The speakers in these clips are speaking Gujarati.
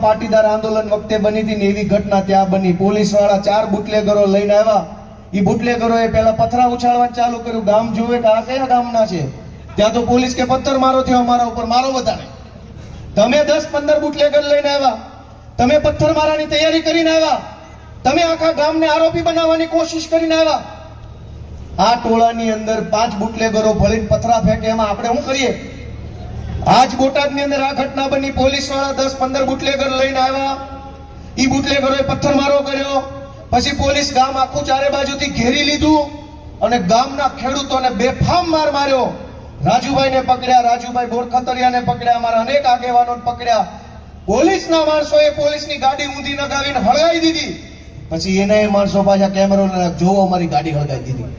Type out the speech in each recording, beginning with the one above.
પાટીદાર આંદોલન વખતે બની હતી ને એવી ઘટના ત્યાં બની. પોલીસ વાળા 4 બુટલેગરો લઈને આવ્યા. એ બુટલેગરોએ પહેલા પથરા ઉછાળવાનું ચાલુ કર્યું. ગામ જોવે કે આ કયા ગામના છે. ત્યાં તો પોલીસ કે પથ્થર મારો થયો અમારા ઉપર, મારો વધારે. તમે 10-15 બુટલેગર લઈને આવ્યા, તમે પથ્થર મારાની તૈયારી કરીને આવ્યા, તમે આખા ગામને આરોપી બનાવવાની કોશિશ કરીને આવ્યા. આ ટોળાની અંદર 5 બુટલેગરો ભળીને પથરા ફેંકે, એમાં આપણે શું કરીએ? આજ બોટાદની અંદર આ ઘટના બની. પોલીસ વાળા 10-15 બુટલેગર લઈને આવ્યા. ઈ બુટલેગરોએ પથ્થર મારો કર્યો. પછી પોલીસ ગામ આખું ચારે બાજુથી ઘેરી લીધું અને ગામના ખેડૂતોને બેફામ માર માર્યો. રાજુભાઈને પકડ્યા, રાજુભાઈ બોરખતરિયાને પકડ્યા, અમારા અનેક આગેવાનોને પકડ્યા. પોલીસના માણસોએ પોલીસની ગાડી ઊંધી નગાવીને હળગાવી દીધી. પછી એના માણસો પાછા કેમેરો જોવો અમારી ગાડી હળગાવી દીધી.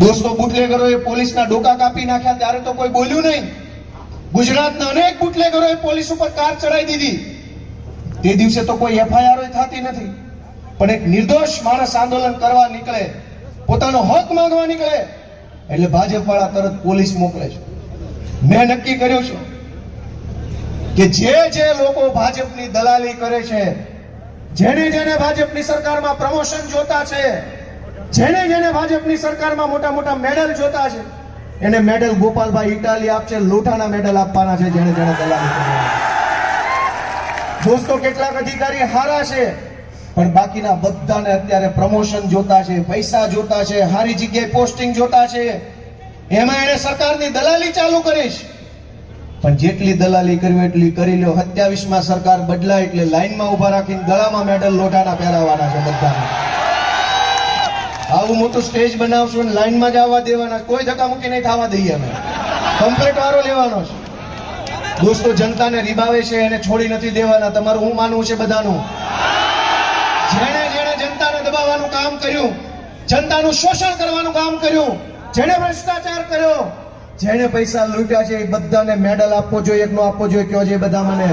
દોસ્તો, બુટલેગરોએ પોલીસના ડોકા કાપી નાખ્યા ત્યારે તો કોઈ બોલ્યું નહીં. ગુજરાતના અનેક બુટલેગરોએ પોલીસ ઉપર કાર ચડાવી દીધી. તે દિવસે તો કોઈ એફઆઈઆર થતી નથી. પણ એક નિર્દોષ માણસ આંદોલન કરવા નીકળે, પોતાનો હક માંગવા નીકળે એટલે ભાજપ વાળા તરત પોલીસ મોકલે છે. મેં નક્કી કર્યું છે કે જે લોકો ભાજપની દલાલી કરે છે, જેને ભાજપની સરકારમાં પ્રમોશન જોતા છે, જેને ભાજપની સરકારમાં મોટા મોટા મેડલ જોતા છે, એને મેડલ ગોપાલભાઈ ઇટાલી આપશે. લોટાના મેડલ આપવાના છે જેને દલાલી કરી. દોસ્તો, કેટલાક અધિકારી હારા છે પણ બાકીના બધાને અત્યારે પ્રમોશન જોતા છે, પૈસા જોતા છે, સારી જગ્યાએ પોસ્ટિંગ જોતા છે. એમાં એને સરકારની દલાલી ચાલુ કરીશ. પણ જેટલી દલાલી કરવી એટલી કરી લો. 27માં સરકાર બદલાય એટલે લાઈનમાં ઉભા રાખીને ગળામાં મેડલ લોટાના પહેરાવવાના છે બધાને. આવું મોટું સ્ટેજ બનાવશું ને લાઈનમાં જ આવવા દેવાના. કોઈ ધક્કામુક્કી નહીં થવા દઈએ. અમે કમ્પ્લીટ વારો લેવાનો છે. દોસ્તો, જનતાને રીબાવે છે એને છોડી નથી દેવાના. તમારું શું માનવું છે બધાનું? જેણે જનતાને દબાવવાનું કામ કર્યું, જનતાનું શોષણ કરવાનું કામ કર્યું, જેણે ભ્રષ્ટાચાર કર્યો, જેણે પૈસા લૂંટ્યા છે, એ બધાને મેડલ આપવો જોઈએ કે ન આપવો જોઈએ? કયો છે બધા મને?